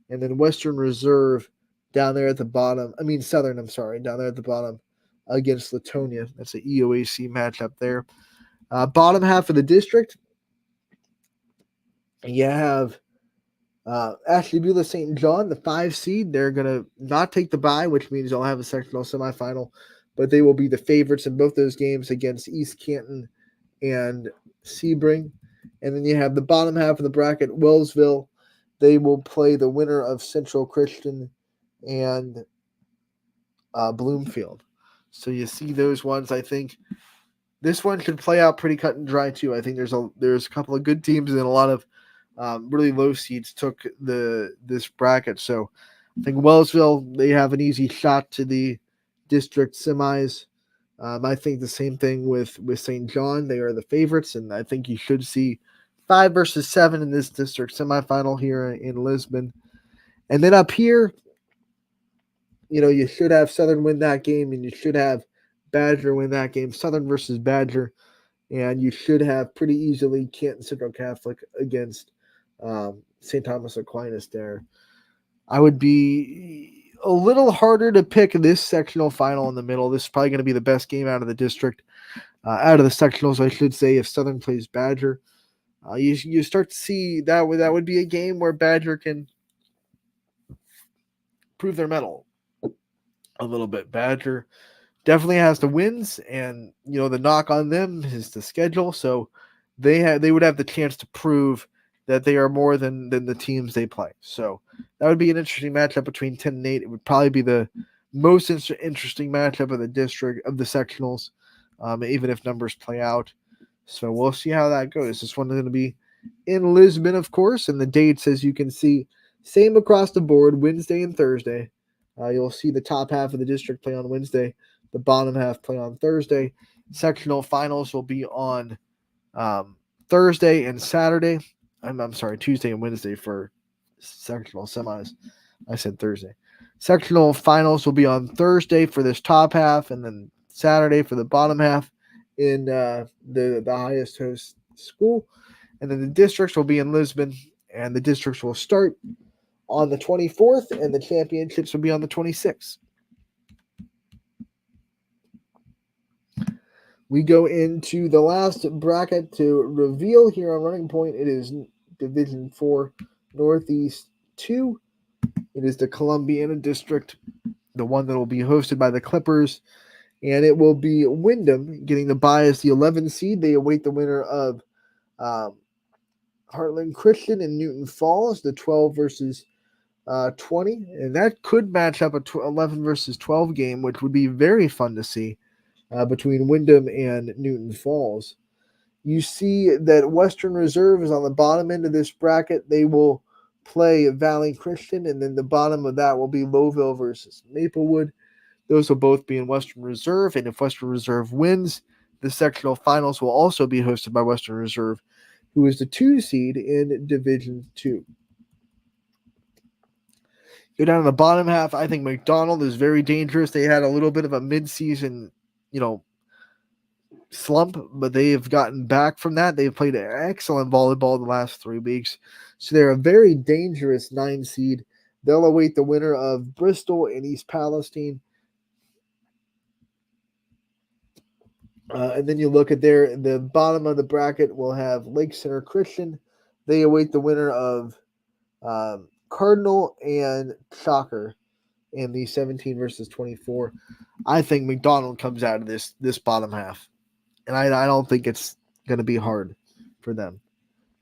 and then Western Reserve down there at the bottom. Southern, down there at the bottom against Latonia. That's an EOAC matchup there. Bottom half of the district, you have Ashley Beulah St. John, the 5 seed. They're going to not take the bye, which means they'll have a sectional semifinal, but they will be the favorites in both those games against East Canton and Sebring. And then you have the bottom half of the bracket, Wellsville. They will play the winner of Central Christian and Bloomfield. So you see those ones. I think this one should play out pretty cut and dry too. I think there's a couple of good teams and a lot of really low seeds took this bracket. So I think Wellsville, they have an easy shot to the district semis. I think the same thing with St. John. They are the favorites, and I think you should see 5 versus 7 in this district semifinal here in Lisbon. And then up here, you should have Southern win that game, and you should have Badger win that game, Southern versus Badger, and you should have pretty easily Canton Central Catholic against St. Thomas Aquinas there. I would be a little harder to pick this sectional final in the middle. This is probably going to be the best game out of the district, out of the sectionals, I should say, if Southern plays Badger. You start to see that would be a game where Badger can prove their mettle a little bit. Badger definitely has the wins, and the knock on them is the schedule. So they would have the chance to prove that they are more than the teams they play. So that would be an interesting matchup between 10 and 8. It would probably be the most interesting matchup of the district of the sectionals, even if numbers play out. So we'll see how that goes. This one is going to be in Lisbon, of course, and the dates, as you can see, same across the board, Wednesday and Thursday. You'll see the top half of the district play on Wednesday, the bottom half play on Thursday. Sectional finals will be on Thursday and Saturday. I'm sorry, Tuesday and Wednesday for sectional semis. I said Thursday. Sectional finals will be on Thursday for this top half, and then Saturday for the bottom half in the highest host school. And then the districts will be in Lisbon, and the districts will start on the 24th, and the championships will be on the 26th. We go into the last bracket to reveal here on Running Point. It is Division 4 Northeast 2. It is the Columbiana District, the one that will be hosted by the Clippers, and it will be Wyndham getting the bye as the 11 seed. They await the winner of Heartland Christian and Newton Falls, the 12 versus 20, and that could match up a 11 versus 12 game, which would be very fun to see between Wyndham and Newton Falls. You see that Western Reserve is on the bottom end of this bracket. They will play Valley Christian, and then the bottom of that will be Lowville versus Maplewood. Those will both be in Western Reserve, and if Western Reserve wins, the sectional finals will also be hosted by Western Reserve, who is the 2 seed in Division 2. Go down to the bottom half. I think McDonald is very dangerous. They had a little bit of a mid-season, slump, but they have gotten back from that. They've played excellent volleyball the last 3 weeks. So they're a very dangerous 9 seed. They'll await the winner of Bristol and East Palestine. And then you look at the bottom of the bracket, we'll have Lake Center Christian. They await the winner of Cardinal and Shocker in the 17 versus 24. I think McDonald comes out of this bottom half. And I don't think it's going to be hard for them.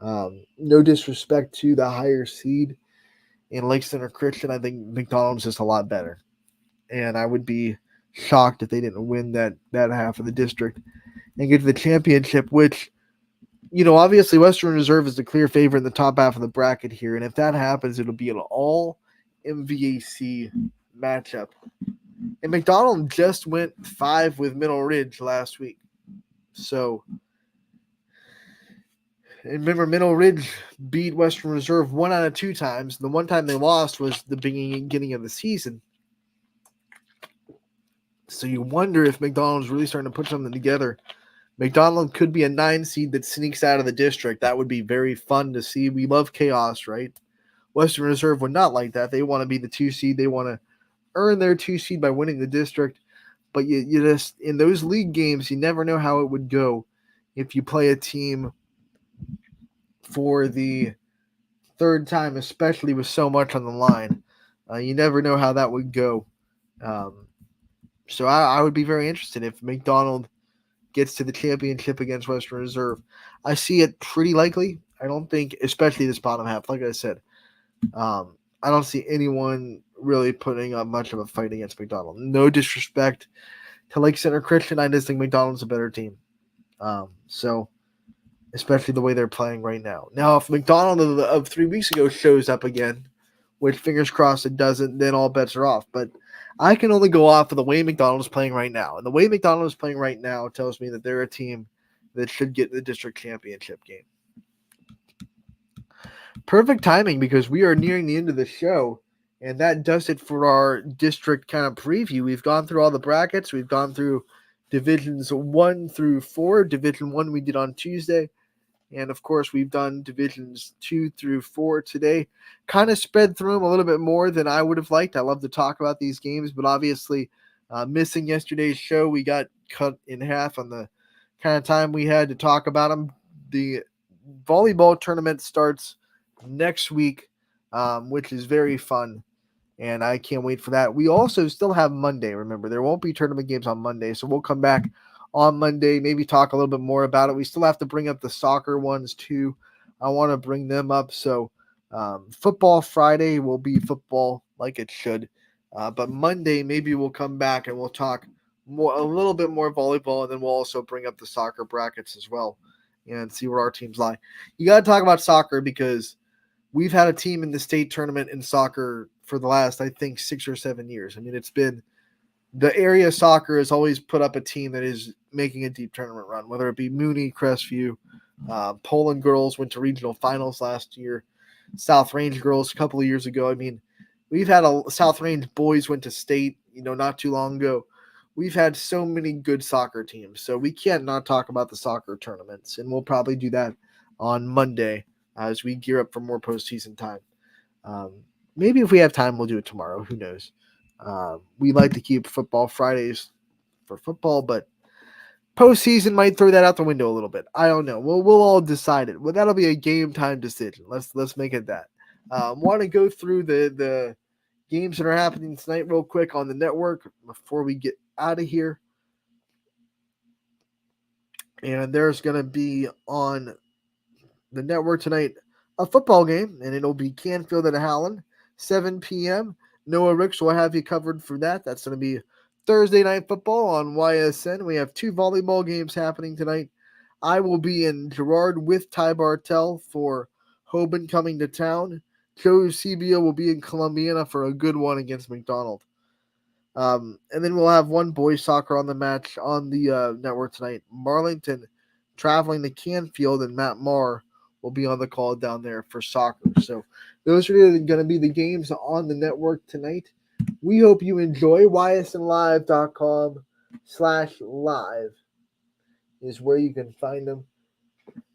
No disrespect to the higher seed in Lake Center Christian. I think McDonald's just a lot better. And I would be shocked if they didn't win that half of the district and get to the championship, which, obviously Western Reserve is the clear favorite in the top half of the bracket here. And if that happens, it'll be an all MVAC matchup. And McDonald just went 5 with Middle Ridge last week. So, and remember, Middle Ridge beat Western Reserve 1 out of 2 times. The one time they lost was the beginning of the season. So you wonder if McDonald's really starting to put something together. McDonald could be a 9 seed that sneaks out of the district. That would be very fun to see. We love chaos, right? Western Reserve would not like that. They want to be the 2 seed. They want to earn their 2 seed by winning the district. But you just, in those league games, you never know how it would go if you play a team for the 3rd time, especially with so much on the line. You never know how that would go. So I would be very interested if McDonald gets to the championship against Western Reserve. I see it pretty likely. I don't think, especially this bottom half, like I said, I don't see anyone really putting up much of a fight against McDonald. No disrespect to Lake Center Christian. I just think McDonald's a better team. So, especially the way they're playing right now. Now, if McDonald of 3 weeks ago shows up again, which fingers crossed it doesn't, then all bets are off. But I can only go off of the way McDonald is playing right now. And the way McDonald is playing right now tells me that they're a team that should get the district championship game. Perfect timing because we are nearing the end of the show. And that does it for our district kind of preview. We've gone through all the brackets. We've gone through divisions 1 through 4. Division 1 we did on Tuesday. And, of course, we've done divisions 2 through 4 today. Kind of spread through them a little bit more than I would have liked. I love to talk about these games, but obviously missing yesterday's show, we got cut in half on the kind of time we had to talk about them. The volleyball tournament starts next week, which is very fun, and I can't wait for that. We also still have Monday. Remember, there won't be tournament games on Monday, so we'll come back on Monday, maybe talk a little bit more about it. We still have to bring up the soccer ones too. I want to bring them up. So football Friday will be football like it should. But Monday, maybe we'll come back and we'll talk a little bit more volleyball, and then we'll also bring up the soccer brackets as well and see where our teams lie. You got to talk about soccer because we've had a team in the state tournament in soccer for the last, I think, 6 or 7 years. I mean, it's been the area soccer has always put up a team that is making a deep tournament run, whether it be Mooney, Crestview, Poland girls went to regional finals last year, South Range girls a couple of years ago. I mean, we've had South Range boys went to state, not too long ago. We've had so many good soccer teams, so we can't not talk about the soccer tournaments, and we'll probably do that on Monday as we gear up for more postseason time. Maybe if we have time, we'll do it tomorrow. Who knows? We like to keep football Fridays for football, but postseason might throw that out the window a little bit. I don't know. We'll all decide it. Well, that'll be a game time decision. Let's make it that. Want to go through the games that are happening tonight real quick on the network before we get out of here. And there's going to be on the network tonight a football game, and it'll be Canfield at Howland, 7 p.m. Noah Ricks will have you covered for that. That's going to be Thursday night football on YSN. We have 2 volleyball games happening tonight. I will be in Girard with Ty Bartell for Hoban coming to town. Joe Eusebio will be in Columbiana for a good one against McDonald. And then we'll have 1 boys soccer on the match on the network tonight. Marlington traveling to Canfield, and Matt Marr will be on the call down there for soccer. So those are going to be the games on the network tonight. We hope you enjoy ysnlive.com/live. is where you can find them.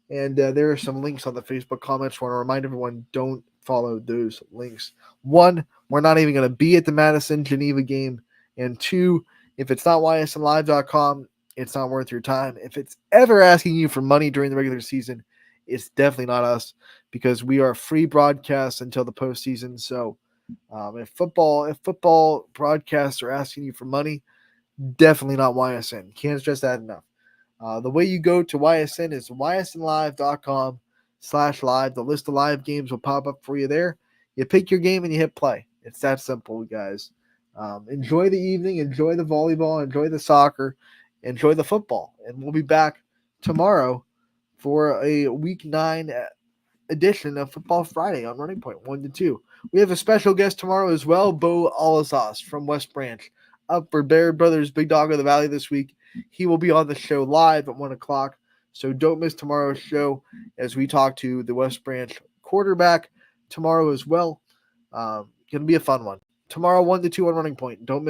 And there are some links on the Facebook comments. I want to remind everyone, don't follow those links. 1, we're not even going to be at the Madison Geneva game. And 2, if it's not ysnlive.com, it's not worth your time. If it's ever asking you for money during the regular season, it's definitely not us, because we are free broadcasts until the postseason. So if football broadcasts are asking you for money, definitely not YSN. Can't stress that enough. The way you go to YSN is ysnlive.com/live. The list of live games will pop up for you there. You pick your game and you hit play. It's that simple, guys. Enjoy the evening. Enjoy the volleyball. Enjoy the soccer. Enjoy the football. And we'll be back tomorrow for a Week 9 edition of Football Friday on Running Point 1 to 2. We have a special guest tomorrow as well, Bo Alazas from West Branch, up for Bear Brothers Big Dog of the Valley this week. He will be on the show live at 1 o'clock, so don't miss tomorrow's show as we talk to the West Branch quarterback tomorrow as well. Going to be a fun one. Tomorrow, 1 to 2 on Running Point. Don't miss